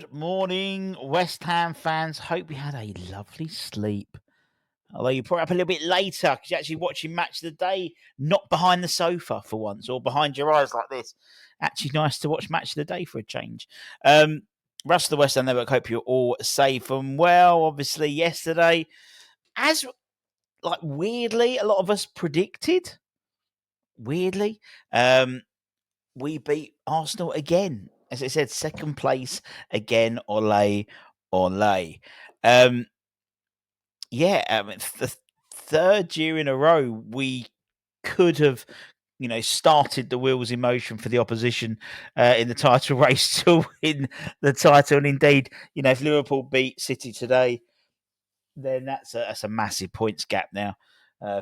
Good morning, West Ham fans. Hope you had a lovely sleep. Although you're probably up a little bit later because you're actually watching Match of the Day, not behind the sofa for once or behind your eyes like this. Actually, nice to watch Match of the Day for a change. Russ of the West Ham Network, hope you're all safe and well. Obviously, yesterday, as weirdly, a lot of us predicted, weirdly, we beat Arsenal again. As I said, second place again, Ollie. The third year in a row, we could have, started the wheels in motion for the opposition in the title race to win the title. And indeed, if Liverpool beat City today, then that's a massive points gap now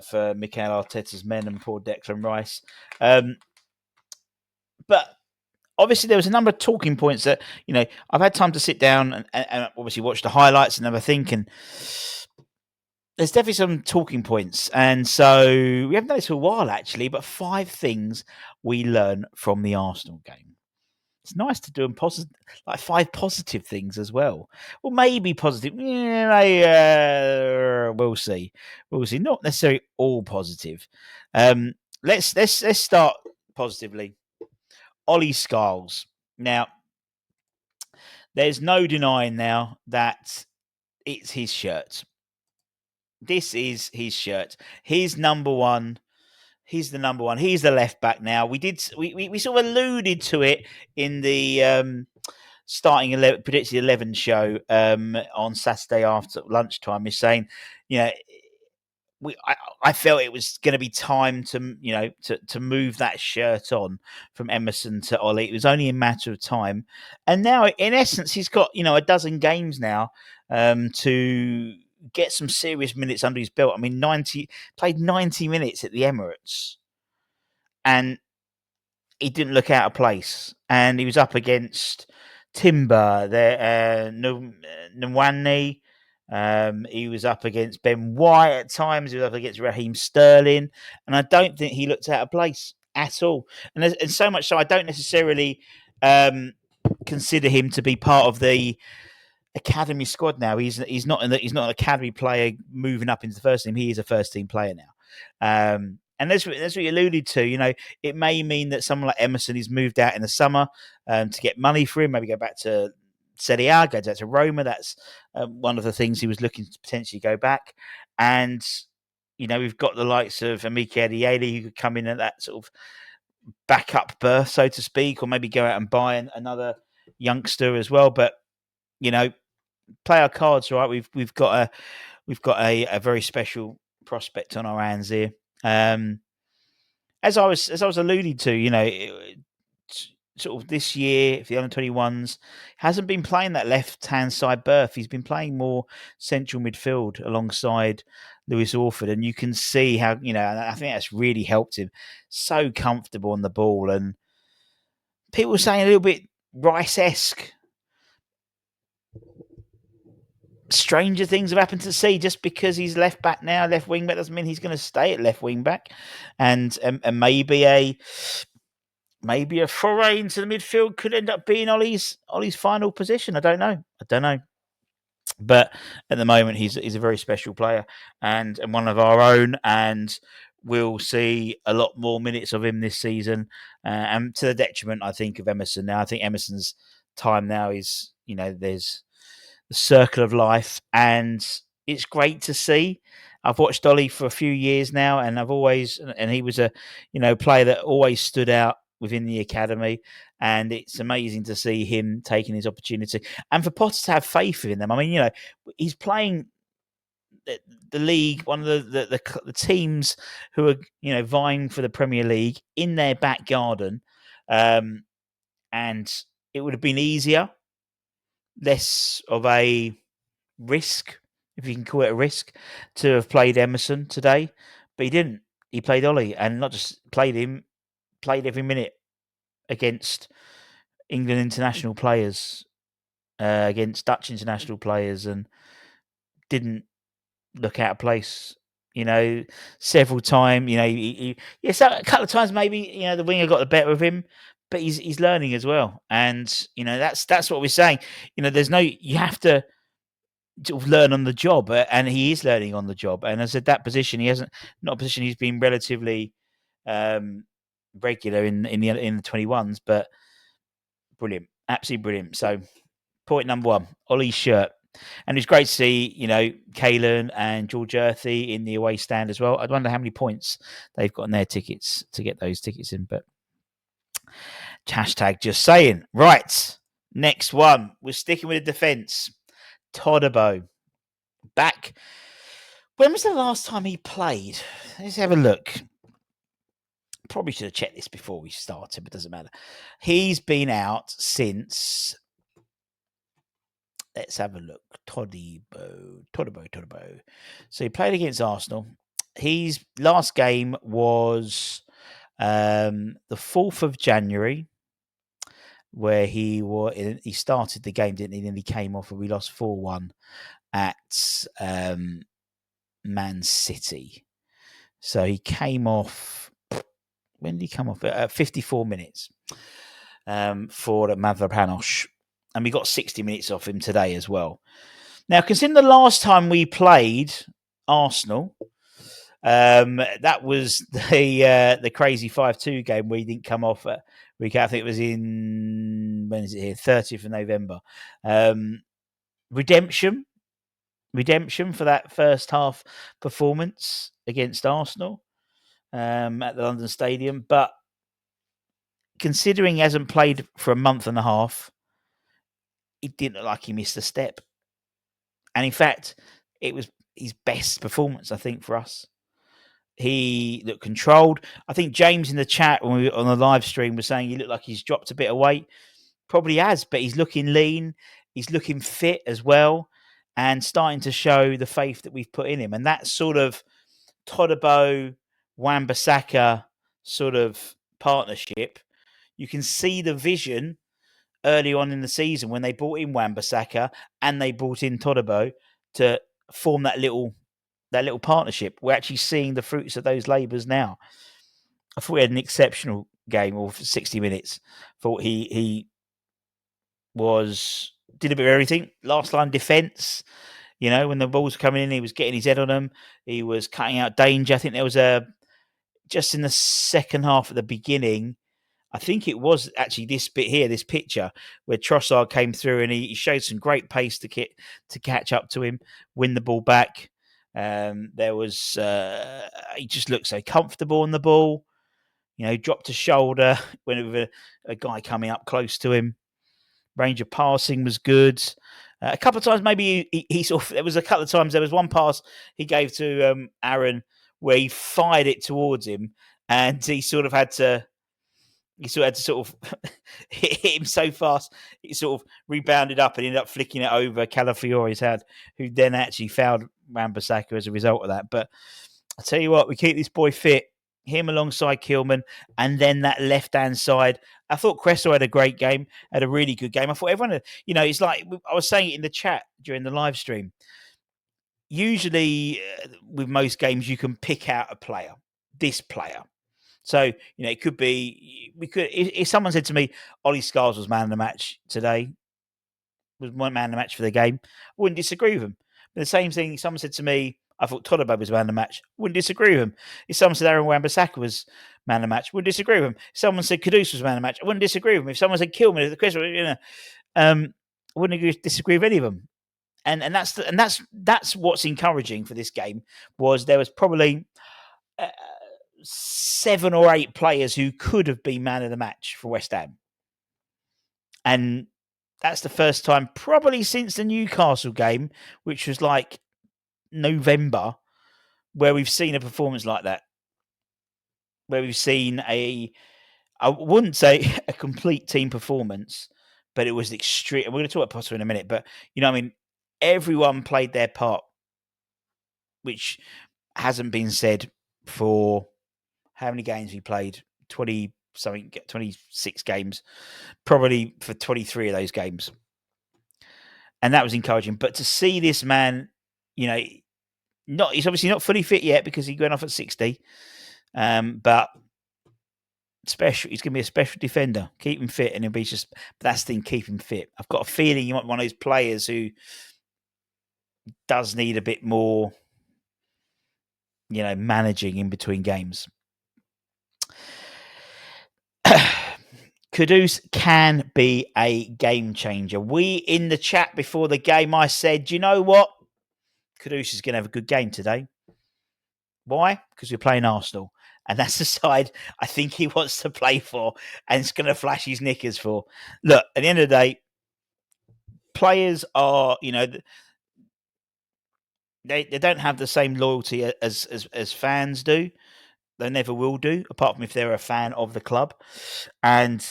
for Mikel Arteta's men and poor Declan Rice. But obviously, there was a number of talking points that, I've had time to sit down and obviously watch the highlights and have a think. And there's definitely some talking points. And so we haven't done this for a while, actually, but 5 things we learn from the Arsenal game. It's nice to do them 5 positive things as well. Well, maybe positive. We'll see. We'll see. Not necessarily all positive. Let's start positively. Ollie Scarles. Now, there's no denying now that it's his shirt. This is his shirt. He's number one. He's the number one. He's the left back now. We sort of alluded to it in the starting 11, predicted 11 show on Saturday after lunchtime. Is saying, I felt it was going to be time to move that shirt on from Emerson to Ollie. It was only a matter of time, and now in essence he's got a dozen games now to get some serious minutes under his belt. I mean, played 90 minutes at the Emirates, and he didn't look out of place. And he was up against Timber, Nwanni. He was up against Ben White at times. He was up against Raheem Sterling, and I don't think he looked out of place at all. And so much so, I don't necessarily consider him to be part of the academy squad now. He's not an academy player moving up into the first team. He is a first team player now. And that's what you alluded to. It may mean that someone like Emerson is moved out in the summer to get money for him. Maybe go back to Serie A, go back to Roma. That's one of the things he was looking to potentially go back. And we've got the likes of 𝙁𝙄𝙑 who could come in at that sort of backup berth, so to speak, or maybe go out and buy another youngster as well. But play our cards right. We've got a very special prospect on our hands here. As I was alluding to, sort of this year for the under-21s, hasn't been playing that left-hand side berth. He's been playing more central midfield alongside Lewis Orford, and you can see how I think that's really helped him. So comfortable on the ball, and people were saying a little bit Rice-esque. Stranger things have happened to see. Just because he's left back now, left wing back, doesn't mean he's going to stay at left wing back. And maybe a foray into the midfield could end up being Ollie's final position. I don't know. But at the moment, he's a very special player and one of our own. And we'll see a lot more minutes of him this season, and to the detriment, I think, of Emerson. Now, I think Emerson's time now is, there's the circle of life, and it's great to see. I've watched Ollie for a few years now, and he was a player that always stood out within the academy, and it's amazing to see him taking his opportunity and for Potter to have faith in them. I mean, he's playing the league, one of the teams who are vying for the Premier League in their back garden, and it would have been easier, less of a risk, if you can call it a risk, to have played Emerson today, but he didn't. He played Ollie, and not just played him, played every minute against England international players, against Dutch international players, and didn't look out of place. Several times. A couple of times maybe the winger got the better of him, but he's learning as well, and that's what we're saying. You have to sort of learn on the job, and he is learning on the job. And as I said, that position he hasn't not a position he's been relatively regular in the 21s, but brilliant, absolutely brilliant. So point number one, Ollie's shirt. And it's great to see, Kalen and 𝙁𝙑𝙀 in the away stand as well. I wonder how many points they've got in their tickets to get those tickets in, but hashtag just saying. Right, next one. We're sticking with the defence. Todibo. Back. When was the last time he played? Let's have a look. Probably should have checked this before we started, but doesn't matter. He's been out since... Let's have a look. Todibo. So he played against Arsenal. His last game was the 4th of January, where he started the game, didn't he? Then he came off and we lost 4-1 at Man City. So he came off. When did he come off? 54 minutes for Mavropanos. And we got 60 minutes off him today as well. Now, considering the last time we played Arsenal, that was the crazy 5-2 game where he didn't come off at week. I think it was in, when is it here? 30th of November. Redemption for that first half performance against Arsenal at the London Stadium. But considering he hasn't played for a month and a half, it didn't look like he missed a step. And in fact, it was his best performance, I think, for us. He looked controlled. I think James in the chat when we were on the live stream was saying he looked like he's dropped a bit of weight. Probably has, but he's looking lean. He's looking fit as well and starting to show the faith that we've put in him. And that sort of Todibo, Wan-Bissaka sort of partnership, you can see the vision early on in the season when they brought in Wan-Bissaka and they brought in Todibo to form that little partnership. We're actually seeing the fruits of those labours now. I thought he had an exceptional game of 60 minutes. Thought he did a bit of everything. Last line defence, when the balls were coming in, he was getting his head on them. He was cutting out danger. I think there was just in the second half at the beginning, I think it was actually this bit here, this picture, where Trossard came through and he showed some great pace to catch up to him, win the ball back. There was he just looked so comfortable on the ball. Dropped a shoulder when with a guy coming up close to him. Range of passing was good. A couple of times, maybe he sort of. There was a couple of times. There was one pass he gave to Aaron where he fired it towards him, and he sort of had to sort of hit him so fast, it sort of rebounded up and ended up flicking it over Calafiore's head, who then actually fouled Wan-Bissaka as a result of that. But I tell you what, we keep this boy fit, him alongside Kilman, and then that left-hand side. I thought Cresswell had a great game, had a really good game. I thought everyone had, it's like, I was saying it in the chat during the live stream. Usually, with most games, you can pick out a player, this player. So, it could be, if someone said to me, Ollie Scarles was man of the match today, was one man of the match for the game, I wouldn't disagree with him. But the same thing, someone said to me, I thought Todibo was man of the match, wouldn't disagree with him. If someone said Aaron Wan-Bissaka was man of the match, wouldn't disagree with him. If someone said Kudus was man of the match, I wouldn't disagree with him. If someone said Kilman, I wouldn't disagree with any of them. And that's what's encouraging for this game, was there was probably 7 or 8 players who could have been man of the match for West Ham. And that's the first time probably since the Newcastle game, which was like November, where we've seen a performance like that. Where we've seen I wouldn't say a complete team performance, but it was extreme. We're going to talk about Potter in a minute, but everyone played their part, which hasn't been said for how many games we played? 26 games, probably for 23 of those games. And that was encouraging. But to see this man, he's obviously not fully fit yet because he went off at 60. But special. He's going to be a special defender. Keep him fit, and he'll be just. That's the thing. Keep him fit. I've got a feeling you might be one of those players who does need a bit more, managing in between games. Kudus can be a game changer. We in the chat before the game, I said, you know what? Kudus is going to have a good game today. Why? Because we're playing Arsenal. And that's the side I think he wants to play for and it's going to flash his knickers for. Look, at the end of the day, players are, they don't have the same loyalty as fans do. They never will do, apart from if they're a fan of the club. And,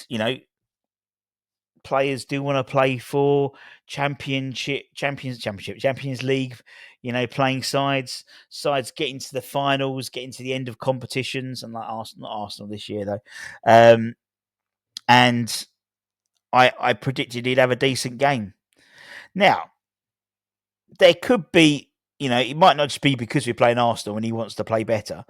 players do want to play for Champions League, playing sides getting to the finals, getting to the end of competitions, and like Arsenal, not Arsenal this year though. And I predicted he'd have a decent game. Now, there could be, it might not just be because we're playing Arsenal and he wants to play better.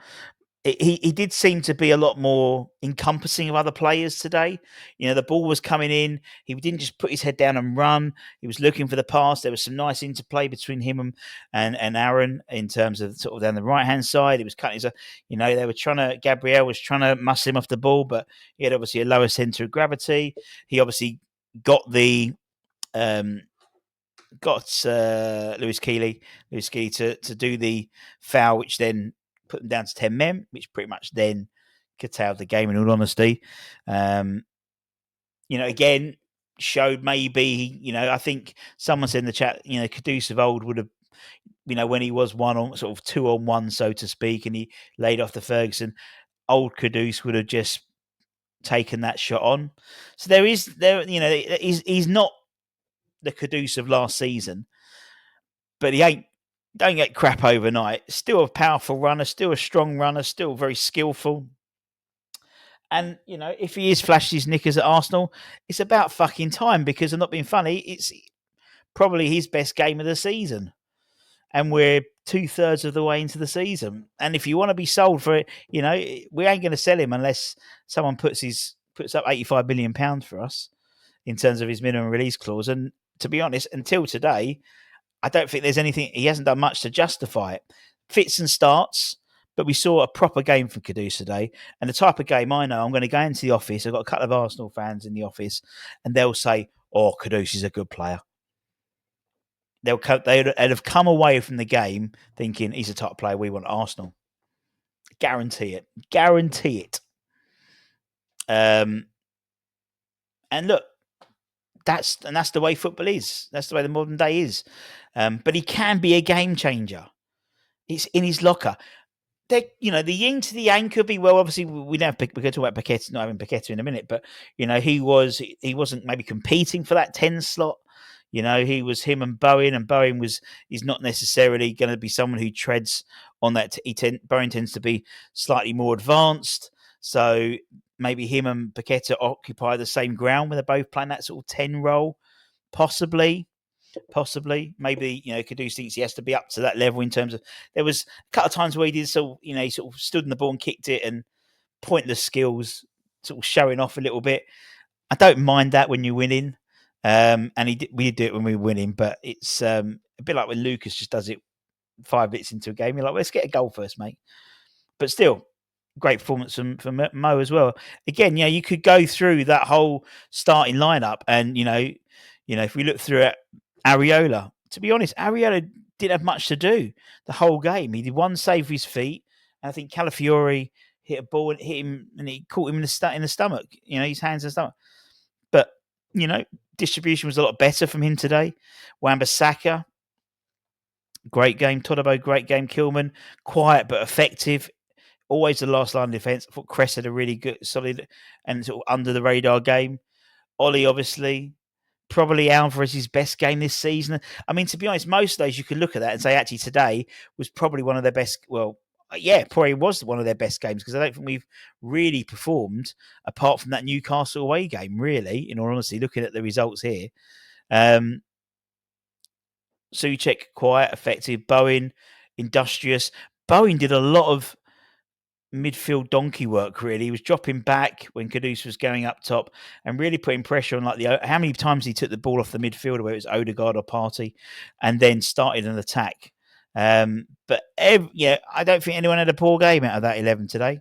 He did seem to be a lot more encompassing of other players today. The ball was coming in. He didn't just put his head down and run. He was looking for the pass. There was some nice interplay between him and Aaron in terms of sort of down the right-hand side. He was cutting his, they were Gabriel was trying to muscle him off the ball, but he had obviously a lower centre of gravity. He obviously got Lewis Keeley to do the foul, which then put them down to 10 men, which pretty much then curtailed the game, in all honesty. Again, showed maybe, I think someone said in the chat, Kudus of old would have, when he was 2-on-1, so to speak, and he laid off the Ferguson, old Kudus would have just taken that shot on. So he's not the Kudus of last season, but don't get crap overnight. Still a powerful runner, still a strong runner, still very skillful. And, if he is flashed his knickers at Arsenal, it's about fucking time, because I'm not being funny. It's probably his best game of the season. And we're 2/3 of the way into the season. And if you want to be sold for it, we ain't going to sell him unless someone puts up £85 million for us in terms of his minimum release clause. And to be honest, until today, I don't think there's anything. He hasn't done much to justify it. Fits and starts, but we saw a proper game from Kudus today. And the type of game I know, I'm going to go into the office. I've got a couple of Arsenal fans in the office, and they'll say, "Oh, Kudus is a good player." They'd have come away from the game thinking he's a top player. We want Arsenal. Guarantee it. Guarantee it. And look, that's the way football is. That's the way the modern day is. But he can be a game changer. It's in his locker. The yin to the yang could be, well, obviously we don't have, we're going to talk about Paqueta, not having Paqueta in a minute, but he wasn't maybe competing for that 10 slot. He was him and Bowen, and Bowen is not necessarily going to be someone who treads on that. Bowen tends to be slightly more advanced, so maybe him and Paqueta occupy the same ground when they're both playing that sort of 10 role, possibly. Maybe Kudus thinks he has to be up to that level in terms of, there was a couple of times where he did he sort of stood in the ball and kicked it, and pointless skills sort of showing off a little bit. I don't mind that when you're winning, and we did do it when we were winning, but it's a bit like when Lucas just does it 5 minutes into a game. You're like, let's get a goal first, mate. But still, great performance from Mo as well. Again, you could go through that whole starting lineup, and if we look through it, Areola, to be honest, Areola didn't have much to do the whole game. He did one save with his feet, and I think Calafiore hit a ball and hit him, and he caught him in the stomach. His hands in the stomach. But distribution was a lot better from him today. Wan-Bissaka, great game. Todibo, great game. Kilman, quiet but effective. Always the last line of defence. I thought Cress had a really good, solid, and sort of under the radar game. Ollie, obviously. Probably Alvarez's best game this season. I mean, to be honest, most of those you could look at that and say, actually, today was probably one of their best. Well, yeah, probably was one of their best games, because I don't think we've really performed apart from that Newcastle away game, really, in all honesty, looking at the results here. Souček, quiet, effective. Bowen, industrious. Bowen did a lot of midfield donkey work. Really, he was dropping back when Kudus was going up top and really putting pressure on. Like how many times he took the ball off the midfielder, whether it was Odegaard or Partey, and then started an attack. But I don't think anyone had a poor game out of that 11 today.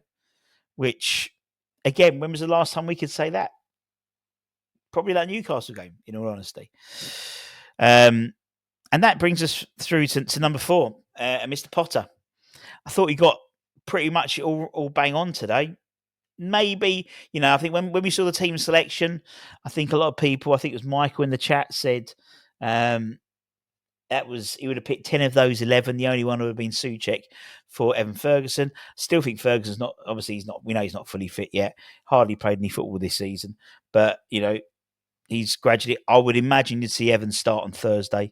Which, again, when was the last time we could say that? Probably that Newcastle game, in all honesty. And that brings us through to number 4, Mr. Potter. I thought he got pretty much all bang on today. Maybe, I think when we saw the team selection, I think a lot of people, I think it was Michael in the chat, said he would have picked 10 of those 11. The only one would have been 𝙁𝙄𝙑 for Evan Ferguson. Still think Ferguson's not, obviously we know he's not fully fit yet. Hardly played any football this season. But, he's gradually, I would imagine you'd see Evan start on Thursday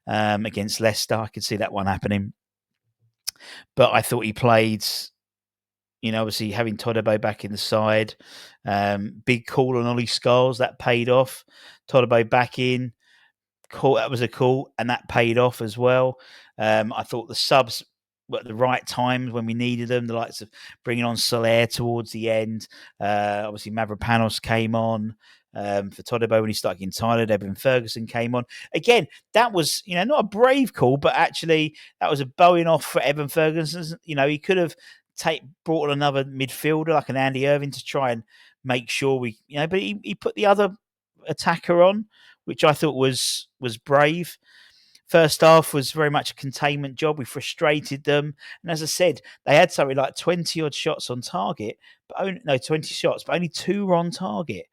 against Leicester. I could see that one happening. But I thought he played, obviously having Todibo back in the side. Big call on Ollie Scarles, that paid off. Todibo back in. Cool, that was a call, and that paid off as well. I thought the subs were at the right times when we needed them. The likes of bringing on Soler towards the end. Obviously, Mavropanos came on for Todibo when he started getting tired. Evan Ferguson came on. Again, that was, not a brave call, but actually that was a bowing off for Evan Ferguson. He could have brought on another midfielder like an Andy Irving to try and make sure but he put the other attacker on, which I thought was brave. First half was very much a containment job. We frustrated them. And as I said, they had something like 20-odd shots on target, 20 shots, but only 2 were on target.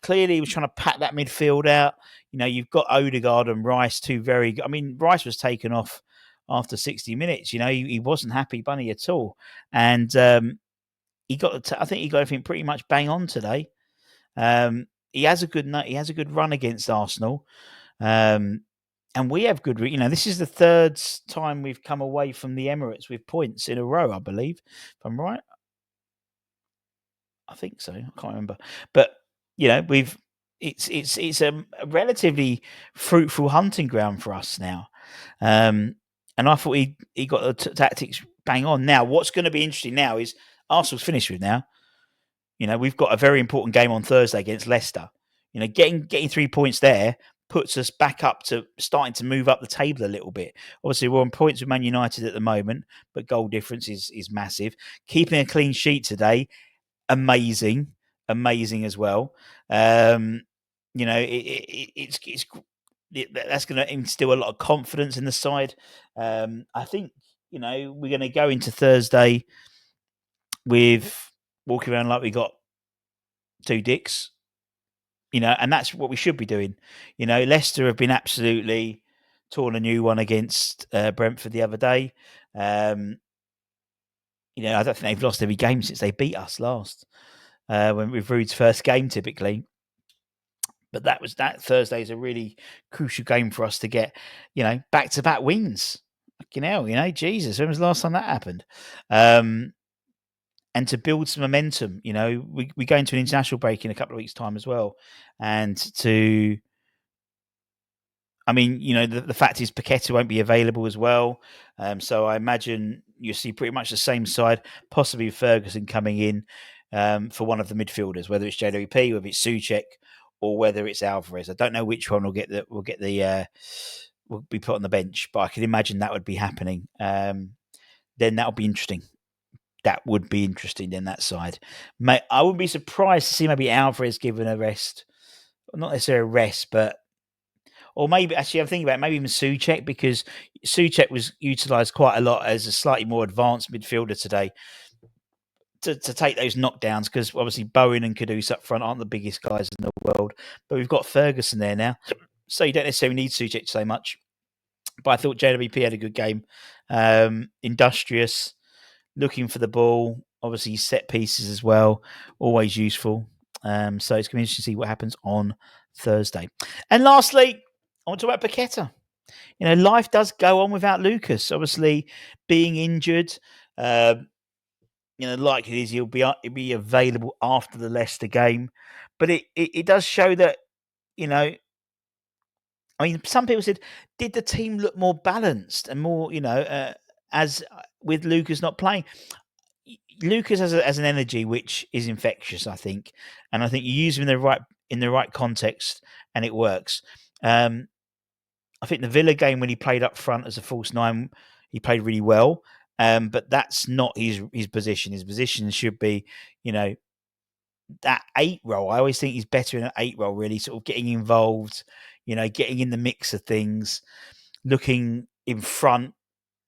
Clearly he was trying to pack that midfield out. You've got Odegaard and Rice, Rice was taken off after 60 minutes. He wasn't happy bunny at all. And I think he got everything pretty much bang on today. He has a good run against Arsenal, and we have good. This is the 3rd time we've come away from the Emirates with points in a row, I believe. If I'm right, I think so. I can't remember, but it's a relatively fruitful hunting ground for us now, and I thought he got the tactics bang on. Now, what's going to be interesting now is Arsenal's finished with now. We've got a very important game on Thursday against Leicester. Getting 3 points there puts us back up to starting to move up the table a little bit. Obviously, we're on points with Man United at the moment, but goal difference is massive. Keeping a clean sheet today, amazing as well. It's that's going to instill a lot of confidence in the side. I think we're going to go into Thursday with walking around like we got 2 dicks, and that's what we should be doing. Leicester have been absolutely torn a new one against Brentford the other day. I don't think they've lost every game since they beat us last, when with Rude's first game typically. But that Thursday is a really crucial game for us to get, back-to-back wins. Fucking hell, Jesus, when was the last time that happened? And to build some momentum, we go into an international break in a couple of weeks' time as well. And the fact is Paqueta won't be available as well. So I imagine you'll see pretty much the same side, possibly Ferguson coming in for one of the midfielders, whether it's 𝙁𝙑𝙀, whether it's 𝙁𝙄𝙑, or whether it's Alvarez. I don't know which one will be put on the bench, but I can imagine that would be happening. Then that'll be interesting. That would be interesting in that side. I wouldn't be surprised to see maybe Alvarez given a rest. Not necessarily a rest, or maybe, actually, I'm thinking about maybe even 𝙁𝙑𝙀, because 𝙁𝙑𝙀 was utilised quite a lot as a slightly more advanced midfielder today to take those knockdowns, because obviously Bowen and Kudus up front aren't the biggest guys in the world. But we've got Ferguson there now, so you don't necessarily need 𝙁𝙑𝙀 so much. But I thought 𝙁𝙑𝙀 had a good game. Industrious, looking for the ball, obviously set pieces as well, always useful. So it's going to be interesting to see what happens on Thursday. And lastly, I want to talk about Paqueta. Life does go on without Lucas. Obviously, being injured, likely is he'll be available after the Leicester game. But it does show that, some people said, did the team look more balanced and more, as with Lucas not playing? Lucas has an energy which is infectious, I think, and I think you use him in the right context, and it works. I think the Villa game when he played up front as a false nine, he played really well. But that's not his position. His position should be, you know, that 8 role. I always think he's better in an 8 role, really, sort of getting involved, you know, getting in the mix of things, looking in front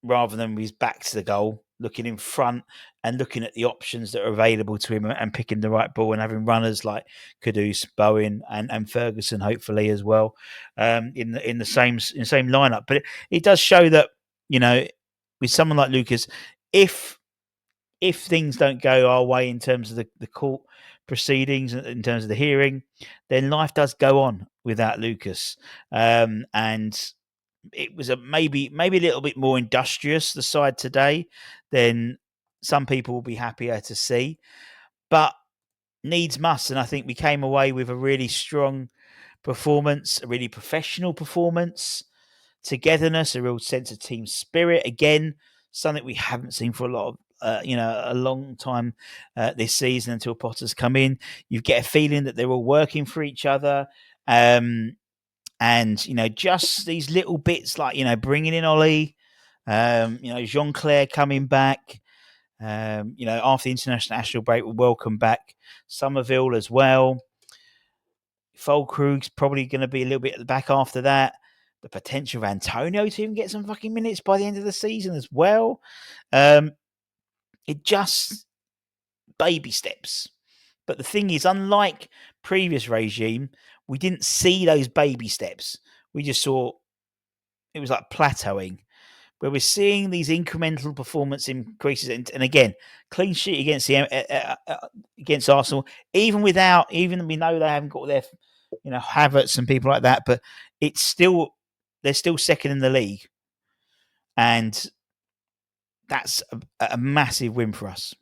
rather than with his back to the goal, looking in front and looking at the options that are available to him and picking the right ball and having runners like Kudus, Bowen, and Ferguson, hopefully as well, in the same lineup. But it does show that, you know, with someone like Lucas, if things don't go our way in terms of the court proceedings, in terms of the hearing, then life does go on without Lucas. And it was maybe a little bit more industrious, the side today, than some people will be happier to see. But needs must, and I think we came away with a really strong performance, a really professional performance, togetherness, a real sense of team spirit. Again, something we haven't seen for a long time this season until Potter's come in. You get a feeling that they're all working for each other. And, you know, just these little bits like, you know, bringing in Ollie, you know, Jean-Claire coming back, you know, after the international break, we'll welcome back Somerville as well. Fulkrug's probably going to be a little bit at the back after that. The potential of Antonio to even get some fucking minutes by the end of the season as well. It just baby steps. But the thing is, unlike previous regime, we didn't see those baby steps. We just saw it was like plateauing, where we're seeing these incremental performance increases. And again, clean sheet against Arsenal, even we know they haven't got their, you know, Havertz and people like that, but they're still second in the league, and that's a massive win for us.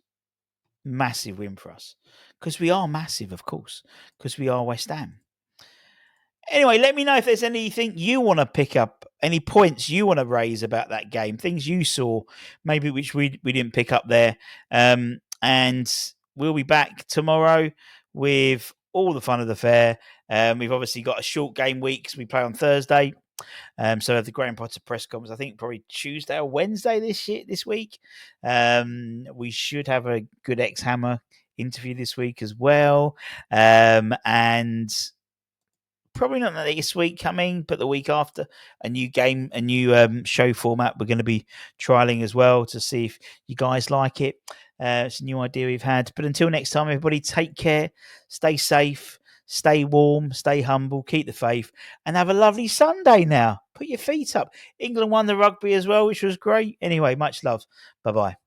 Massive win for us, because we are massive, of course, because we are West Ham. Anyway, let me know if there's anything you want to pick up, any points you want to raise about that game, things you saw, maybe which we didn't pick up there. And we'll be back tomorrow with all the fun of the fair. We've obviously got a short game week because we play on Thursday. So the Graham Potter press conference, I think probably Tuesday or Wednesday this week. We should have a good Hammer interview this week as well. And probably not this week coming, but the week after, a new game, a new show format we're going to be trialing as well to see if you guys like it. It's a new idea we've had. But until next time, everybody, take care, stay safe, stay warm, stay humble, keep the faith, and have a lovely Sunday now. Put your feet up. England won the rugby as well, which was great. Anyway, much love. Bye-bye.